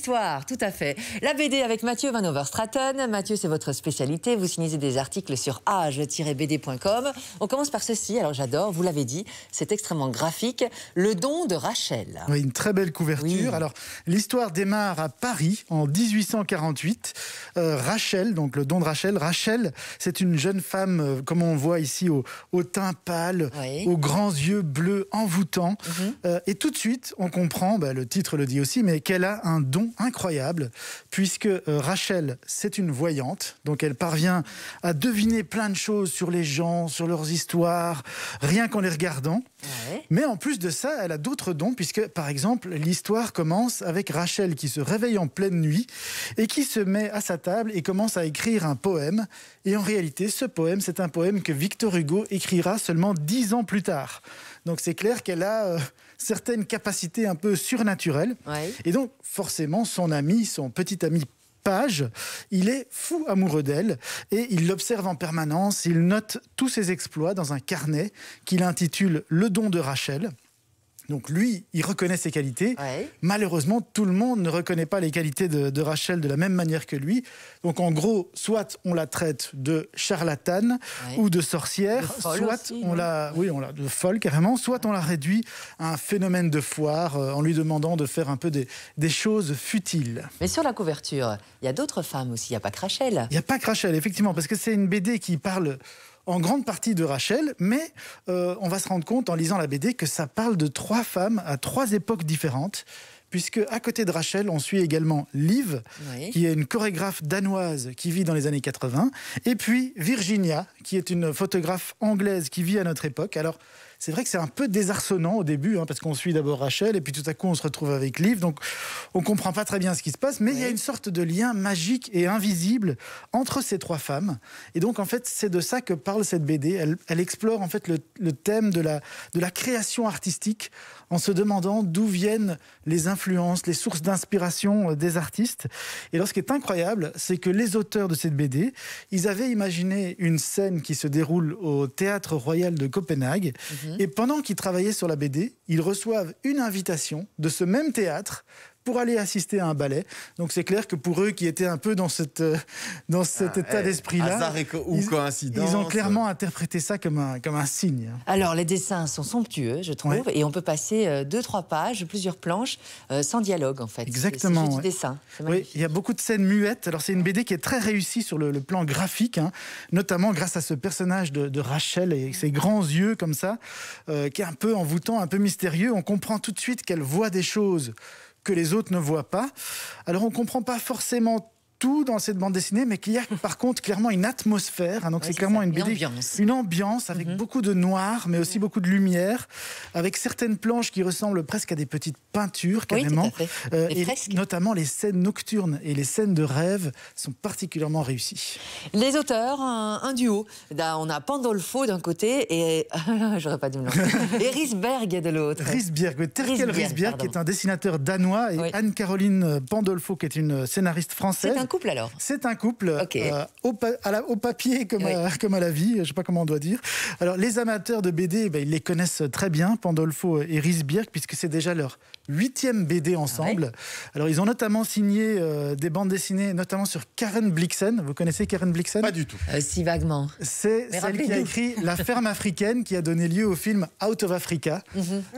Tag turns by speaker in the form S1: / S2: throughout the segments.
S1: l'histoire, tout à fait. La BD avec Mathieu Van Overstraten. Mathieu, c'est votre spécialité. Vous signez des articles sur age-bd.com. On commence par ceci. Alors j'adore, vous l'avez dit, c'est extrêmement graphique. Le don de Rachel.
S2: Oui, une très belle couverture. Oui. Alors l'histoire démarre à Paris en 1848. Rachel, donc le don de Rachel. Rachel, c'est une jeune femme, comme on voit ici, au teint pâle, oui, aux grands yeux bleus envoûtants. Et tout de suite, on comprend, le titre le dit aussi, mais qu'elle a un don incroyable, puisque Rachel, c'est une voyante, donc elle parvient à deviner plein de choses sur les gens, sur leurs histoires, rien qu'en les regardant. Ouais. Mais en plus de ça, elle a d'autres dons, puisque, par exemple, l'histoire commence avec Rachel qui se réveille en pleine nuit et qui se met à sa table et commence à écrire un poème. Et en réalité, ce poème, c'est un poème que Victor Hugo écrira seulement 10 ans plus tard. Donc c'est clair qu'elle a certaines capacités un peu surnaturelles. Ouais. Et donc forcément, son ami, son petit ami Page, il est fou amoureux d'elle et il l'observe en permanence. Il note tous ses exploits dans un carnet qu'il intitule « Le don de Rachel ». Donc lui, il reconnaît ses qualités. Ouais. Malheureusement, tout le monde ne reconnaît pas les qualités de Rachel de la même manière que lui. Donc en gros, soit on la traite de charlatane, ouais, ou de sorcière, soit aussi, on la de folle carrément, soit on la réduit à un phénomène de foire en lui demandant de faire un peu des choses futiles.
S1: Mais sur la couverture, il y a d'autres femmes aussi, il n'y a pas que Rachel.
S2: Il n'y a pas que Rachel, effectivement, parce que c'est une BD qui parle en grande partie de Rachel, mais on va se rendre compte en lisant la BD que ça parle de 3 femmes à 3 époques différentes, puisque à côté de Rachel, on suit également Liv, oui, qui est une chorégraphe danoise qui vit dans les années 80, et puis Virginia, qui est une photographe anglaise qui vit à notre époque. Alors, c'est vrai que c'est un peu désarçonnant au début, parce qu'on suit d'abord Rachel, et puis tout à coup on se retrouve avec Liv, donc on ne comprend pas très bien ce qui se passe, mais oui, il y a une sorte de lien magique et invisible entre ces 3 femmes. Et donc en fait, c'est de ça que parle cette BD. Elle explore en fait le thème de la création artistique, en se demandant d'où viennent les influences, les sources d'inspiration des artistes. Et alors, ce qui est incroyable, c'est que les auteurs de cette BD, ils avaient imaginé une scène qui se déroule au Théâtre Royal de Copenhague. Et pendant qu'ils travaillaient sur la BD, ils reçoivent une invitation de ce même théâtre pour aller assister à un ballet. Donc c'est clair que pour eux qui étaient un peu dans cet état d'esprit-là,
S3: hasard ou coïncidence,
S2: ils ont clairement interprété ça comme un signe.
S1: Alors les dessins sont somptueux, je trouve, ouais, et on peut passer 2-3 pages, plusieurs planches, sans dialogue en fait.
S2: Exactement.
S1: C'est juste du dessin.
S2: Oui, il y a beaucoup de scènes muettes. Alors c'est une BD qui est très réussie sur le plan graphique, notamment grâce à ce personnage de Rachel et ses grands yeux comme ça, qui est un peu envoûtant, un peu mystérieux. On comprend tout de suite qu'elle voit des choses que les autres ne voient pas. Alors on ne comprend pas forcément tout dans cette bande dessinée, mais qu'il y a par contre clairement une atmosphère. Donc ouais, c'est clairement une BD, une ambiance avec beaucoup de noir, mais aussi beaucoup de lumière, avec certaines planches qui ressemblent presque à des petites peintures carrément. Oui, et notamment les scènes nocturnes et les scènes de rêve sont particulièrement réussies.
S1: Les auteurs, un duo. On a Pandolfo d'un côté et j'aurais pas dû me lancer. Et Risberg de l'autre.
S2: Risberg, Terkel Risberg, qui est un dessinateur danois, et oui, Anne-Caroline Pandolfo, qui est une scénariste française.
S1: C'est un couple alors? C'est
S2: un couple, okay, au papier comme, oui, comme à la vie, je ne sais pas comment on doit dire. Alors les amateurs de BD, ils les connaissent très bien, Pandolfo et Risberg, puisque c'est déjà leur 8e BD ensemble. Ouais. Alors ils ont notamment signé des bandes dessinées, notamment sur Karen Blixen. Vous connaissez Karen Blixen?
S3: Pas du tout.
S1: Si vaguement.
S2: C'est celle qui a écrit La ferme africaine, qui a donné lieu au film Out of Africa.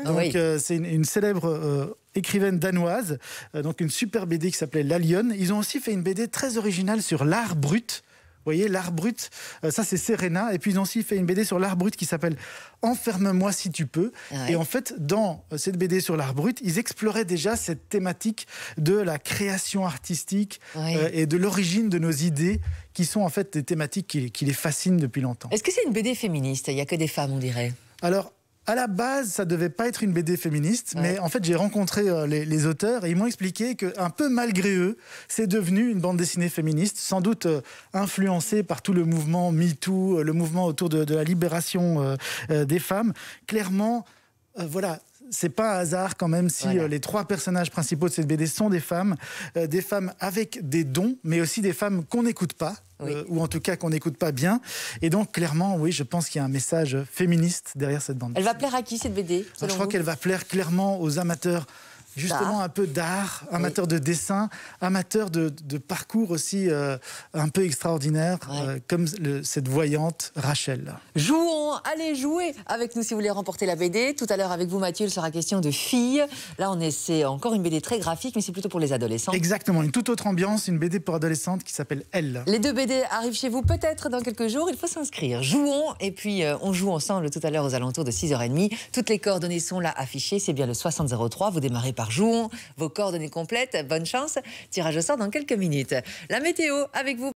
S2: Donc oui, c'est une célèbre écrivaine danoise, donc une super BD qui s'appelait La Lionne. Ils ont aussi fait une BD très originale sur l'art brut. Vous voyez, l'art brut, ça c'est Serena. Et puis ils ont aussi fait une BD sur l'art brut qui s'appelle Enferme-moi si tu peux. Ouais. Et en fait, dans cette BD sur l'art brut, ils exploraient déjà cette thématique de la création artistique, ouais, et de l'origine de nos idées, qui sont en fait des thématiques qui les fascinent depuis longtemps.
S1: Est-ce que c'est une BD féministe? Il n'y a que des femmes, on dirait.
S2: Alors, à la base, ça ne devait pas être une BD féministe, ouais, mais en fait, j'ai rencontré les auteurs et ils m'ont expliqué qu'un peu malgré eux, c'est devenu une bande dessinée féministe, sans doute influencée par tout le mouvement MeToo, le mouvement autour de la libération des femmes. Clairement, voilà, c'est pas un hasard quand même si voilà, les 3 personnages principaux de cette BD sont des femmes avec des dons, mais aussi des femmes qu'on n'écoute pas. Oui. Ou en tout cas qu'on n'écoute pas bien. Et donc clairement, oui, je pense qu'il y a un message féministe derrière cette bande.
S1: Elle va plaire à qui cette BD?
S2: Je crois qu'elle va plaire clairement aux amateurs justement un peu d'art, amateur de dessin, amateur de parcours aussi un peu extraordinaire, comme cette voyante Rachel.
S1: Jouons, allez jouer avec nous si vous voulez remporter la BD. Tout à l'heure avec vous Mathieu, il sera question de filles. Là c'est encore une BD très graphique, mais c'est plutôt pour les adolescents.
S2: Exactement, une toute autre ambiance, une BD pour adolescentes qui s'appelle Elle.
S1: Les 2 BD arrivent chez vous peut-être dans quelques jours, il faut s'inscrire. Jouons, et puis on joue ensemble tout à l'heure aux alentours de 6h30. Toutes les coordonnées sont là affichées, c'est bien le 6003. Vous démarrez par Jouons, vos coordonnées complètes, bonne chance. Tirage au sort dans quelques minutes. La météo avec vous.